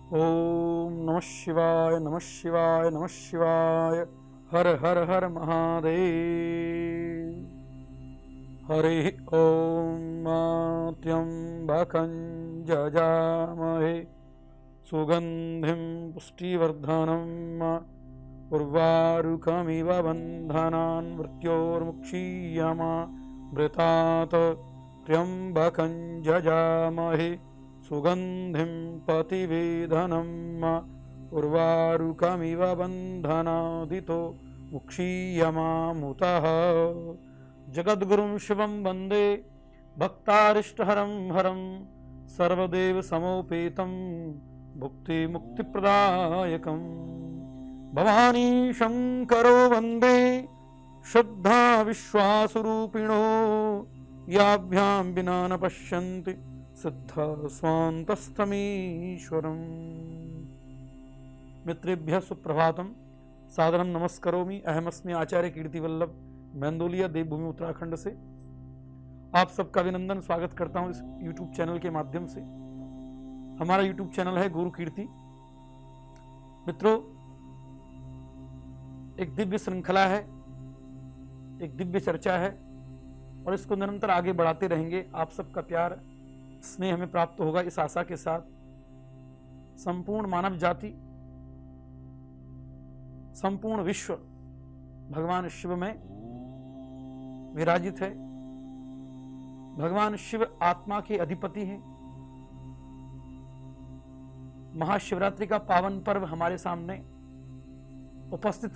ओम नमः शिवाय नमः शिवाय नमः शिवाय। हर हर हर महादेव। हरि ओम त्र्यंबकं जजामहे सुगंधिं पुष्टिवर्धनम् उर्वारुकमिव बन्धनान् मृत्योर्मुक्षीयमामृतात्। त्र्यंबकं जजामहे सुगंधिं पतिवेदनम् उर्वारुकमिव बन्धनादितो मुक्षीयमामुतः। जगद्गुरुं शिवं वन्दे भक्तारिष्टहरं हरं सर्वदेव समोपेतं भुक्तिमुक्तिप्रदायकं। भवानी शंकरो वन्दे शुद्धा विश्वासरूपिणो याभ्यां विना न पश्यन्ति सिद्धा स्वान्तस्तमीश्वरम्। मित्रेभ्यः सुप्रभातम्। सादरं नमस्करोमि। अहमस्मि आचार्य कीर्तिवल्लभ मेंदोलिया देवभूमि उत्तराखंड से। आप सबका अभिनंदन स्वागत करता हूं इस YouTube चैनल के माध्यम से। हमारा YouTube चैनल है गुरु कीर्ति। मित्रों, एक दिव्य श्रृंखला है, एक दिव्य चर्चा है और इसको निरंतर आगे बढ़ाते रहेंगे। आप सबका प्यार स्नेह हमें प्राप्त होगा, इस आशा के साथ संपूर्ण मानव जाति, संपूर्ण विश्व भगवान शिव में विराजित है। भगवान शिव आत्मा के अधिपति हैं। महाशिवरात्रि का पावन पर्व हमारे सामने उपस्थित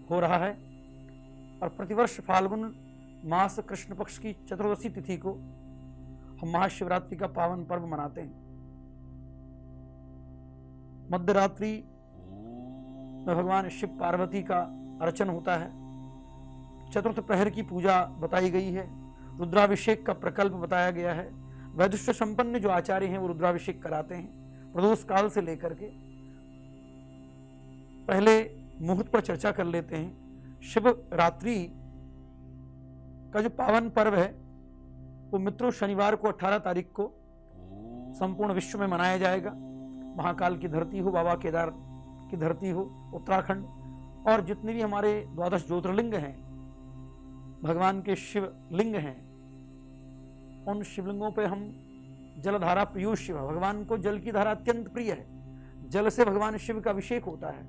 हो रहा है और प्रतिवर्ष फाल्गुन मास कृष्ण पक्ष की चतुर्दशी तिथि को हम महाशिवरात्रि का पावन पर्व मनाते हैं। मध्यरात्रि में भगवान शिव पार्वती का अर्चन होता है। चतुर्थ प्रहर की पूजा बताई गई है। रुद्राभिषेक का प्रकल्प बताया गया है। वैदुष्य संपन्न जो आचार्य हैं वो रुद्राभिषेक कराते हैं। प्रदोष काल से लेकर के पहले मुहूर्त पर चर्चा कर लेते हैं। शिवरात्रि का जो पावन पर्व है वो मित्रों शनिवार को 18 तारीख को संपूर्ण विश्व में मनाया जाएगा। महाकाल की धरती हो, बाबा केदार की धरती हो, उत्तराखंड और जितने भी हमारे 12 ज्योतिर्लिंग हैं, भगवान के शिवलिंग हैं, उन शिवलिंगों पे हम जलधारा प्रियो शिव, भगवान को जल की धारा अत्यंत प्रिय है। जल से भगवान शिव का अभिषेक होता है।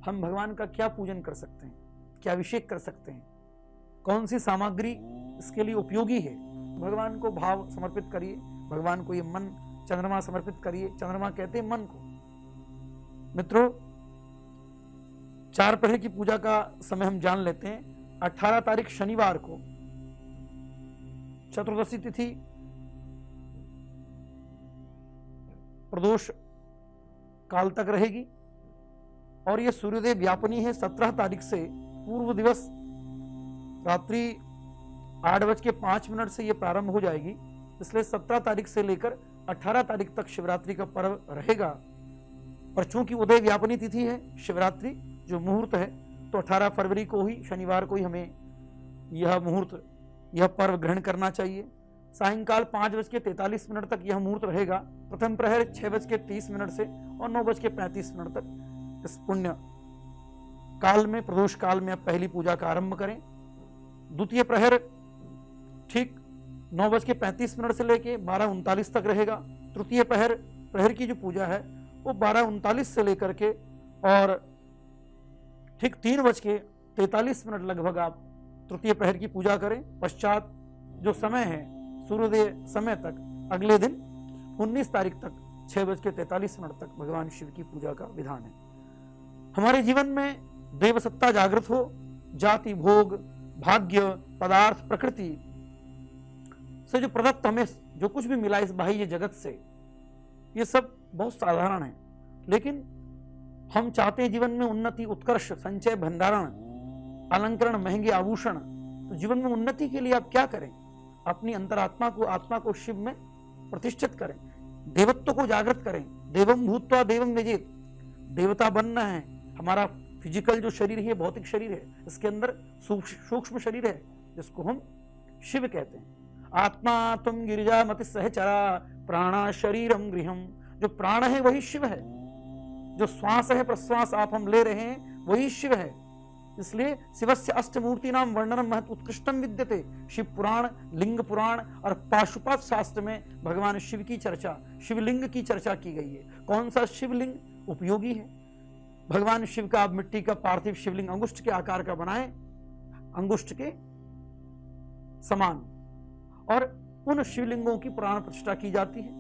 हम भगवान का क्या पूजन कर सकते हैं, क्या अभिषेक कर सकते हैं, कौन सी सामग्री इसके लिए उपयोगी है। भगवान को भाव समर्पित करिए। भगवान को ये मन चंद्रमा समर्पित करिए। चंद्रमा कहते हैं मन को। मित्रों, 4 प्रहर की पूजा का समय हम जान लेते हैं। 18 तारीख शनिवार को चतुर्दशी तिथि प्रदोष काल तक रहेगी और यह सूर्योदय व्यापनी है। 17 तारीख से पूर्व दिवस रात्रि 8:05 से यह प्रारंभ हो जाएगी। इसलिए 17 तारीख से लेकर 18 तारीख तक शिवरात्रि का पर्व रहेगा। और चूंकि उदय व्यापनी तिथि है शिवरात्रि जो मुहूर्त है, तो 18 फरवरी को ही शनिवार को ही हमें यह मुहूर्त, यह पर्व ग्रहण करना चाहिए। सायंकाल 5:43 तक यह मुहूर्त रहेगा। प्रथम प्रहर 6:30 से और 9:35 तक इस पुण्य काल में, प्रदोष काल में आप पहली पूजा का आरंभ करें। द्वितीय प्रहर ठीक 9:35 से लेके 12:39 तक रहेगा। तृतीय प्रहर की जो पूजा है वो 12:39 से लेकर के और ठीक 3:43 लगभग आप तृतीय प्रहर की पूजा करें। पश्चात जो समय है सूर्योदय समय तक अगले दिन 19 तारीख तक 6:43 तक भगवान शिव की पूजा का विधान है। हमारे जीवन में देव सत्ता जागृत हो, जाति भोग भाग्य पदार्थ प्रकृति से जो प्रदत्त हमें जो कुछ भी मिला इस बाह्य जगत से, ये सब बहुत साधारण है। लेकिन हम चाहते हैं जीवन में उन्नति, उत्कर्ष, संचय, भंडारण, अलंकरण, महंगे आभूषण। तो जीवन में उन्नति के लिए आप क्या करें? अपनी अंतरात्मा को, आत्मा को शिव में प्रतिष्ठित करें। देवत्व को जागृत करें। देवम भूत्वा देवम व्यजेत। देवता बनना है। हमारा फिजिकल जो शरीर है, भौतिक शरीर है, इसके अंदर सूक्ष्म शरीर है जिसको हम शिव कहते हैं। आत्मा तुम गिरिजा मति सहचरा प्राणा शरीरम गृहम। जो प्राण है वही शिव है। जो श्वास है प्रश्वास आप हम ले रहे हैं वही शिव है। इसलिए शिवस्य अष्टमूर्ति नाम वर्णनम महत उत्कृष्टम विद्यते। शिव पुराण, लिंग पुराण और पाशुपत शास्त्र में भगवान शिव की चर्चा, शिवलिंग की चर्चा की गई है। कौन सा शिवलिंग उपयोगी है? भगवान शिव का आप मिट्टी का पार्थिव शिवलिंग अंगुष्ठ के आकार का बनाएं, अंगुष्ठ के समान, और उन शिवलिंगों की पुराण प्रतिष्ठा की जाती है।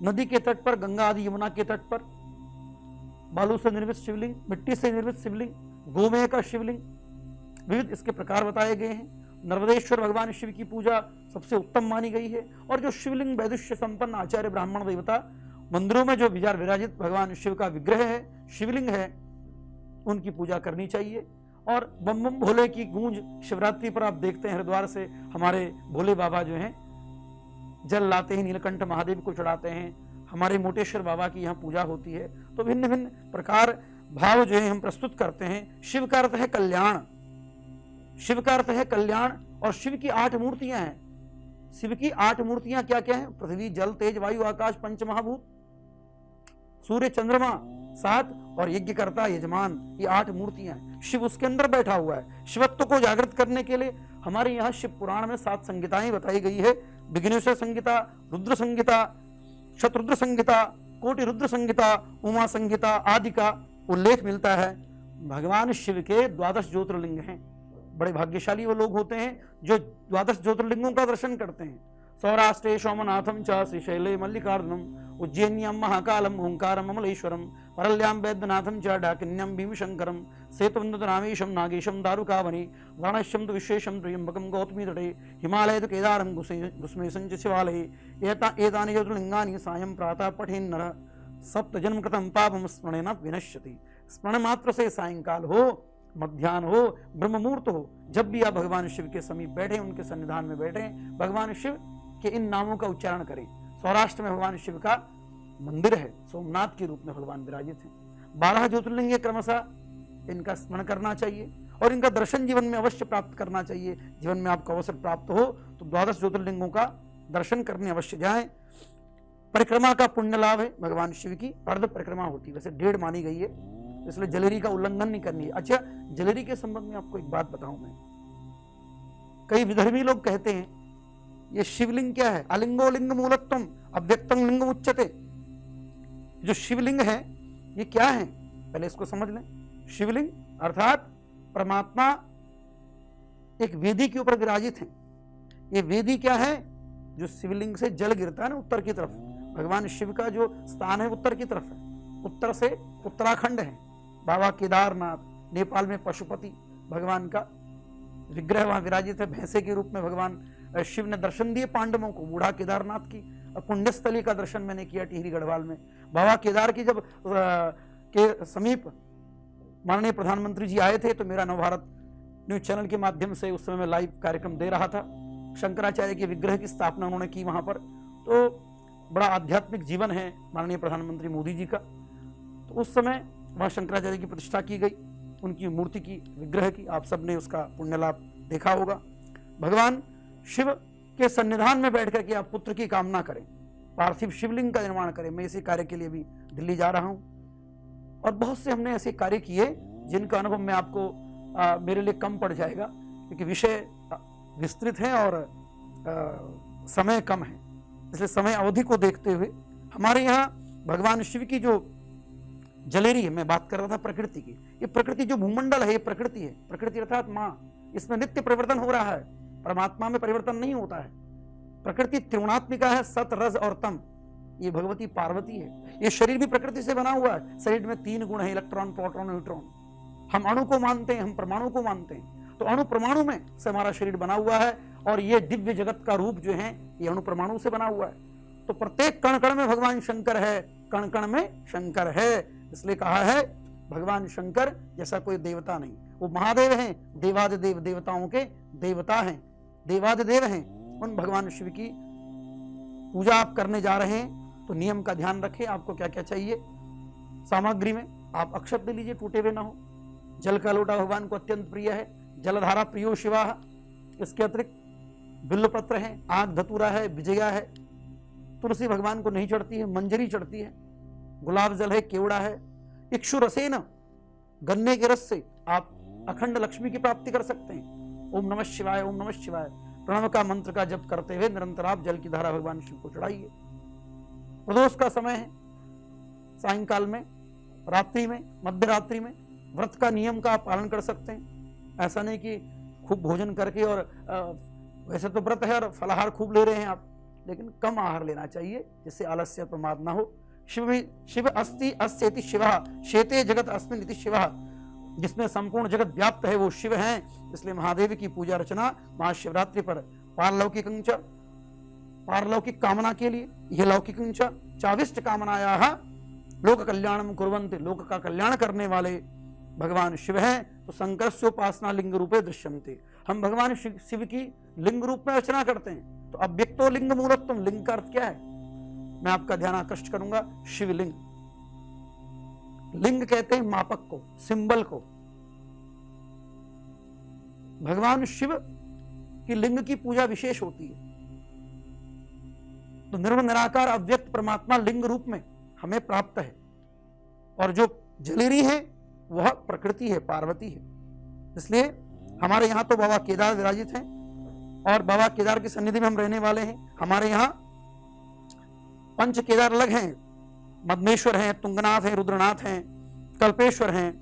नदी के तट पर, गंगा आदि यमुना के तट पर बालू से निर्मित शिवलिंग, मिट्टी से निर्मित शिवलिंग, गोमेय का शिवलिंग, विविध इसके प्रकार बताए गए हैं। नर्मदेश्वर भगवान शिव की पूजा सबसे उत्तम मानी गई है। और जो शिवलिंग वैदुष्य संपन्न आचार्य ब्राह्मण देवता मंदिरों में जो विराजित भगवान शिव का विग्रह है, शिवलिंग है, उनकी पूजा करनी चाहिए। और बम बम भोले की गूंज शिवरात्रि पर आप देखते हैं, हरिद्वार से हमारे भोले बाबा जो हैं जल लाते हैं, नीलकंठ महादेव को चढ़ाते हैं, हमारे मोटेश्वर बाबा की यहाँ पूजा होती है। तो भिन्न भिन्न प्रकार भाव जो है हम प्रस्तुत करते हैं। शिव का अर्थ है कल्याण, शिव का अर्थ है कल्याण। और शिव की 8 मूर्तियां हैं। शिव की 8 मूर्तियां क्या क्या हैं? पृथ्वी, जल, तेज, वायु, आकाश, पंच महाभूत, सूर्य, चंद्रमा 7 और यज्ञकर्ता, यजमान, ये 8 मूर्तियां हैं। शिव उसके अंदर बैठा हुआ है। शिवत्व को जागृत करने के लिए हमारे यहाँ शिव पुराण में 7 संहिताएं बताई गई है। विघ्नेश्वर संहिता, रुद्र संहिता, शतरुद्र संहिता, कोटि रुद्र संहिता, उमा संहिता आदि का उल्लेख मिलता है। भगवान शिव के 12 ज्योतिर्लिंग हैं। बड़े भाग्यशाली वो लोग होते हैं जो 12 ज्योतिर्लिंगों का दर्शन करते हैं। सौराष्ट्रे सोमनाथम च श्रीशैले मल्लिकार्जुनम, उज्जैन्याम महाकालम ओंकारम अमलेश्वरम, परल्याम वैद्यनाथम च डाकिन्यम भीमशंकरम, सेतुवंदनामीशम नागेशम दारुकावनी, वाराणस्यम तो विश्वेशम त्र्यंबकम गौतमी तटे, हिमालय तो केदारम गुस्मेशं च शिवालये, एतानि ज्योतिर्लिंगानि सायं प्रातः पठेन्नरः, 7 जन्म कृतं पापम स्मरणेन विनश्यति। स्मरण मात्र से सायंकाल हो, मध्याह्न हो, ब्रह्म मुहूर्त हो, जब भी आप भगवान शिव के समीप बैठे, उनके सन्निधान में बैठे, भगवान शिव के इन नामों का उच्चारण करें। सौराष्ट्र में भगवान शिव का मंदिर है, सोमनाथ के रूप में भगवान विराजित हैं। 12 ज्योतिर्लिंग क्रमशः इनका स्मरण करना चाहिए और इनका दर्शन जीवन में अवश्य प्राप्त करना चाहिए। जीवन में आपको अवसर प्राप्त हो तो 12 ज्योतिर्लिंगों का दर्शन करने अवश्य जाएं। परिक्रमा का पुण्य लाभ है। भगवान शिव की अर्ध परिक्रमा होती है, वैसे 1.5 मानी गई है, इसलिए जलेरी का उल्लंघन नहीं करनी है। अच्छा, जलेरी के संबंध में आपको एक बात बताऊं मैं। कई विधर्मी लोग कहते हैं ये शिवलिंग क्या है? अलिंगो लिंग मूलत्वम अव्यक्तम लिंग उच्यते। जो शिवलिंग है ये क्या है, पहले इसको समझ लें। शिवलिंग अर्थात परमात्मा एक वेदी के ऊपर विराजित है। ये वेदी क्या है? जो शिवलिंग से जल गिरता है ना उत्तर की तरफ, भगवान शिव का जो स्थान है उत्तर की तरफ है। उत्तर से उत्तराखंड है, बाबा केदारनाथ, नेपाल में पशुपति भगवान का विग्रह वहां विराजित है। भैंसे के रूप में भगवान शिव ने दर्शन दिए पांडवों को, बूढ़ा केदारनाथ की पुण्यस्थली का दर्शन मैंने किया टिहरी गढ़वाल में। बाबा केदार की जब के समीप माननीय प्रधानमंत्री जी आए थे तो मेरा नवभारत न्यूज चैनल के माध्यम से उस समय मैं लाइव कार्यक्रम दे रहा था। शंकराचार्य के विग्रह की स्थापना उन्होंने की वहां पर। तो बड़ा आध्यात्मिक जीवन है माननीय प्रधानमंत्री मोदी जी का। तो उस समय वहां शंकराचार्य की प्रतिष्ठा की गई, उनकी मूर्ति की, विग्रह की। आप सबने उसका पुण्य लाभ देखा होगा। भगवान शिव के सन्निधान में बैठ करके आप पुत्र की कामना करें, पार्थिव शिवलिंग का निर्माण करें। मैं इसी कार्य के लिए भी दिल्ली जा रहा हूं और बहुत से हमने ऐसे कार्य किए जिनका अनुभव मैं आपको मेरे लिए कम पड़ जाएगा क्योंकि विषय विस्तृत है और समय कम है, इसलिए समय अवधि को देखते हुए हमारे यहाँ भगवान शिव की जो जलेरी है, मैं बात कर रहा था प्रकृति की। ये प्रकृति जो भूमंडल है ये प्रकृति है, प्रकृति अर्थात माँ, इसमें नित्य परिवर्तन हो रहा है। परमात्मा में परिवर्तन नहीं होता है। प्रकृति त्रिगुणात्मिका है, सत, रज और तम। ये भगवती पार्वती है। ये शरीर भी प्रकृति से बना हुआ है। शरीर में 3 गुण है, इलेक्ट्रॉन, प्रोटॉन, न्यूट्रॉन। हम अणु को मानते हैं, हम परमाणु को मानते हैं। तो अणु परमाणु में से हमारा शरीर बना हुआ है और ये दिव्य जगत का रूप जो है ये अणु परमाणु से बना हुआ है। तो प्रत्येक कण कण में भगवान शंकर है, कण कण में शंकर है। इसलिए कहा है भगवान शंकर जैसा कोई देवता नहीं। वो महादेव हैं, देवादिदेव, देवताओं के देवता हैं, देवादिदेव हैं। उन भगवान शिव की पूजा आप करने जा रहे हैं तो नियम का ध्यान रखें। आपको क्या क्या चाहिए सामग्री में? आप अक्षत ले लीजिए, टूटे हुए ना हो। जल का लोटा भगवान को अत्यंत प्रिय है, जलधारा प्रियो शिवा। इसके अतिरिक्त बिल्वपत्र है, आग धतूरा है, विजया है। तुलसी भगवान को नहीं चढ़ती है, मंजरी चढ़ती है। गुलाब जल है, केवड़ा है। इक्षु रसेन, गन्ने के रस से आप अखंड लक्ष्मी की प्राप्ति कर सकते हैं। ओम नमः शिवाय, ओम नमः शिवाय प्रणव का मंत्र का जप करते हुए निरंतर आप जल की धारा भगवान शिव को चढ़ाइए। प्रदोष का समय है, सायंकाल में, रात्रि में, मध्य रात्रि में। व्रत का नियम का आप पालन कर सकते हैं। ऐसा नहीं कि खूब भोजन करके और वैसे तो व्रत है और फलाहार खूब ले रहे हैं आप, लेकिन कम आहार लेना चाहिए जिससे आलस्य प्रमाद ना हो। शिव अस्ति अस्येति शिवः, शेते जगत अस्मिन् इति शिवः, जिसमें संपूर्ण जगत व्याप्त है वो शिव हैं। इसलिए महादेव की पूजा अर्चना महाशिवरात्रि पर पारलौकिक कामना के लिए, यह लौकिक चाविष्ट कामनायाः लोक कल्याणम कुर्वन्ति, लोक का कल्याण करने वाले भगवान शिव हैं। तो संकर्षोपासना लिंग रूपे दृश्यन्ते, हम भगवान शिव की लिंग रूप में अर्चना करते हैं। तो अव्यक्तो लिंग मूलत्वम, लिंग का अर्थ क्या है, मैं आपका ध्यान आकृष्ट करूंगा। शिवलिंग, लिंग कहते हैं मापक को, सिंबल को। भगवान शिव की लिंग की पूजा विशेष होती है। तो निर्मल निराकार अव्यक्त परमात्मा लिंग रूप में हमें प्राप्त है, और जो जलेरी है वह प्रकृति है, पार्वती है। इसलिए हमारे यहाँ तो बाबा केदार विराजित हैं, और बाबा केदार की सन्निधि में हम रहने वाले हैं। हमारे यहाँ पंच केदार अलग हैं, मदमेश्वर हैं, तुंगनाथ हैं, रुद्रनाथ हैं, कल्पेश्वर हैं।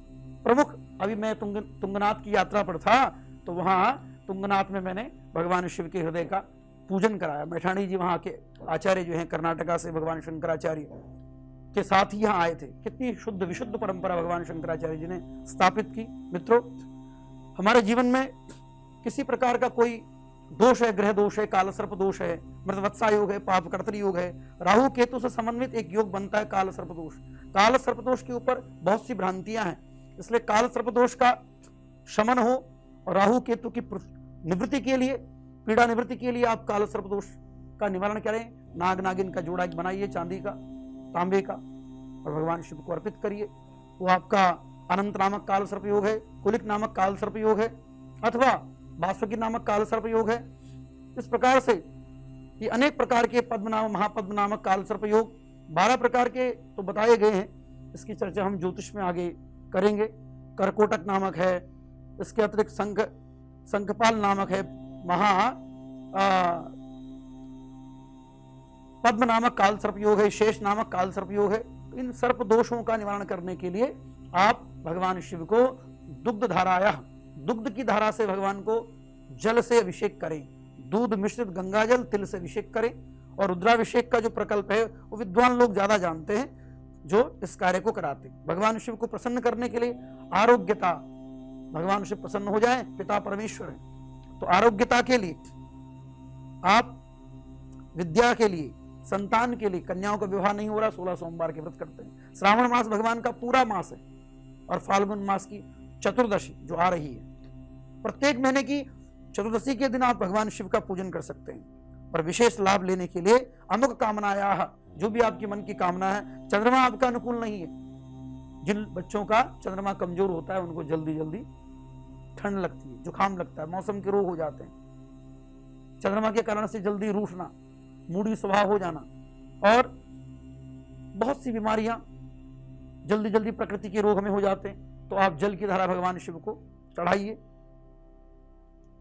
प्रमुख, अभी मैं तुंगनाथ की यात्रा पर था, तो वहां तुंगनाथ में मैंने भगवान शिव के हृदय का पूजन कराया। मैठाणी जी वहां के आचार्य जो हैं कर्नाटका से, भगवान शंकराचार्य के साथ ही यहाँ आए थे। कितनी शुद्ध विशुद्ध परंपरा भगवान शंकराचार्य जी ने स्थापित की। मित्रों, हमारे जीवन में किसी प्रकार का कोई दोष है, ग्रह दोष है, काल सर्प दोष है, मृतवत्सा योग है, पाप कर्तरी योग है, राहु केतु से समन्वित एक योग बनता है काल सर्प दोष। काल सर्प दोष के ऊपर बहुत सी भ्रांतियां हैं, इसलिए काल सर्प दोष का शमन हो और राहु केतु की निवृत्ति के लिए, पीड़ा निवृत्ति के लिए आप काल सर्प दोष का निवारण करें। नाग नागिन का जोड़ा बनाइए, चांदी का, तांबे का, और भगवान शिव को अर्पित करिए। वो आपका अनंत नामक काल सर्प योग है, कुलिक नामक काल सर्प योग है, अथवा बासुकी नामक काल सर्प योग है। इस प्रकार से ये अनेक प्रकार के पद्मनाम, महापद्म नामक काल सर्प योग 12 प्रकार के तो बताए गए हैं। इसकी चर्चा हम ज्योतिष में आगे करेंगे। करकोटक नामक है, इसके अतिरिक्त संकपाल नामक है, पद्म नामक काल सर्प योग है, शेष नामक काल सर्प योग है। इन सर्प दोषों का निवारण करने के लिए आप भगवान शिव को दुग्ध की धारा से भगवान को जल से अभिषेक करें। दूध मिश्रित गंगा जल तिल से अभिषेक करें। और रुद्राभिषेक का जो प्रकल्प है वो विद्वान लोग ज्यादा जानते हैं जो इस कार्य को कराते हैं। भगवान शिव को प्रसन्न करने के लिए आरोग्यता, भगवान शिव प्रसन्न हो जाए, पिता परमेश्वर है, तो आरोग्यता के लिए आप, विद्या के लिए, संतान के लिए, कन्याओं का विवाह नहीं हो रहा, 16 सोमवार के व्रत करते हैं। श्रावण मास भगवान का पूरा मास है, और फाल्गुन मास की चतुर्दशी जो आ रही है, प्रत्येक महीने की चतुर्दशी के दिन आप भगवान शिव का पूजन कर सकते हैं। और विशेष लाभ लेने के लिए अमुक कामनायाः, जो भी आपकी मन की कामना है। चंद्रमा आपका अनुकूल नहीं है, जिन बच्चों का चंद्रमा कमजोर होता है उनको जल्दी जल्दी ठंड लगती है, जुकाम लगता है, मौसम के रोग हो जाते हैं, चंद्रमा के कारण से जल्दी रूठना, मूडी स्वभाव हो जाना, और बहुत सी बीमारियां जल्दी जल्दी प्रकृति के रोग में हो जाते हैं। तो आप जल की धारा भगवान शिव को चढ़ाइए,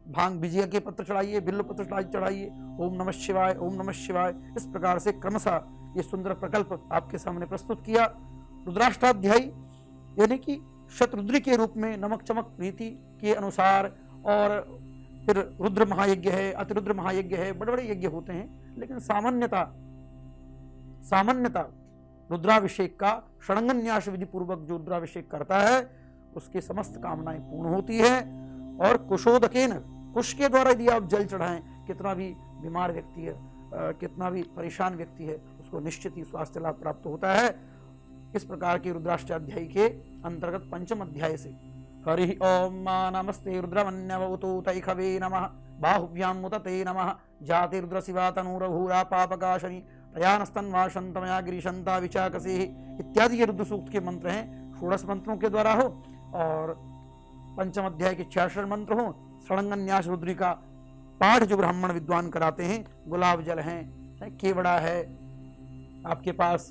भांग बिजिया के पत्र चढ़ाइए, बिल्व पत्र चढ़ाइए, ओम नमः शिवाय, ओम नमः शिवाय। इस प्रकार से क्रमशः ये सुंदर प्रकल्प आपके सामने प्रस्तुत किया। रुद्राष्टाध्यायी यानी कि शतरुद्री के रूप में नमक चमक रीति के अनुसार, और फिर रुद्र महायज्ञ है, अतिरुद्र महायज्ञ है, बड़े बड़े यज्ञ होते हैं। लेकिन सामान्यता रुद्राभिषेक का षडंगन्यास विधि पूर्वक जो रुद्राभिषेक करता है उसकी समस्त कामनाएं पूर्ण होती है। और कुशोदकेन, कुश के द्वारा यदि आप जल चढ़ाएं, कितना भी बीमार व्यक्ति है, कितना भी परेशान व्यक्ति है, उसको निश्चित ही स्वास्थ्य लाभ प्राप्त होता है। इस प्रकार के रुद्राष्टाध्यायी के अंतर्गत पंचम अध्याय से हरि ओम नमस्ते रुद्रमन्यवतु तैखवे नमः बाहुभ्यां मुदते नमः जाते रुद्र शिवा तनूरभूरा पापकाशनी तयानस्तन्वाशंतमया गिरीशंता विचाकसे इत्यादि ये रुद्र सूक्त के मंत्र हैं। 16 मंत्रों के द्वारा हो, और पंचम अध्याय के 66 मंत्र हो। षडंगन्यास रुद्री का पाठ जो ब्राह्मण विद्वान कराते हैं, गुलाब जल है, केवड़ा है, आपके पास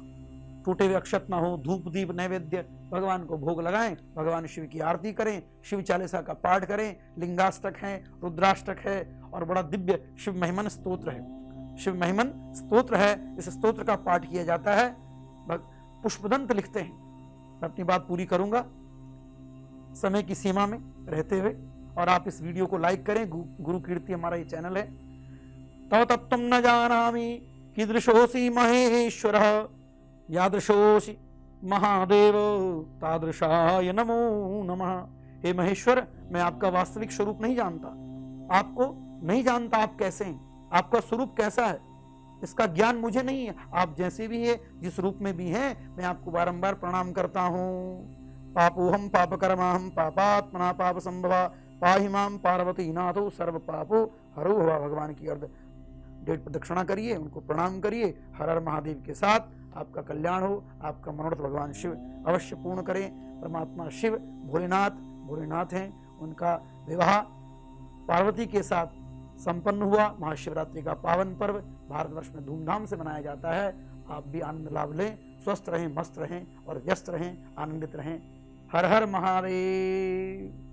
टूटे हुए अक्षत ना हो, धूप दीप नैवेद्य भगवान को भोग लगाएं, भगवान शिव की आरती करें, शिव चालीसा का पाठ करें, लिंगाष्टक है, रुद्राष्टक है और बड़ा दिव्य शिव महिमन स्तोत्र है। शिव महिमन स्तोत्र है, इस स्तोत्र का पाठ किया जाता है, पुष्पदंत लिखते हैं। मैं अपनी बात पूरी करूंगा समय की सीमा में रहते हुए, और आप इस वीडियो को लाइक करें। गुरु कीर्ति हमारा ये चैनल है। तव तत्त्वं न जानामि कीदृशोऽसि महेश्वरः, यादृशोऽसि महादेव तादृशाय नमो नमः। हे महेश्वर, मैं आपका वास्तविक स्वरूप नहीं जानता, आपको नहीं जानता आप कैसे हैं, आपका स्वरूप कैसा है इसका ज्ञान मुझे नहीं है। आप जैसे भी है, जिस रूप में भी हैं, मैं आपको बारंबार प्रणाम करता हूँ। पापोहम पापकर्माहम पापात्मना पाप संभवा पाहि माम पार्वती नाथो सर्व पापो हरो भवा। भगवान की अर्ध डेढ़ प्रदक्षिणा करिए, उनको प्रणाम करिए, हर हर महादेव के साथ। आपका कल्याण हो, आपका मनोरथ भगवान शिव अवश्य पूर्ण करें। परमात्मा शिव भोलेनाथ हैं, उनका विवाह पार्वती के साथ संपन्न हुआ। महाशिवरात्रि का पावन पर्व भारतवर्ष में धूमधाम से मनाया जाता है। आप भी आनंद लाभ लें, स्वस्थ रहें, मस्त रहें और व्यस्त रहें, आनंदित रहें। हर हर महादेव।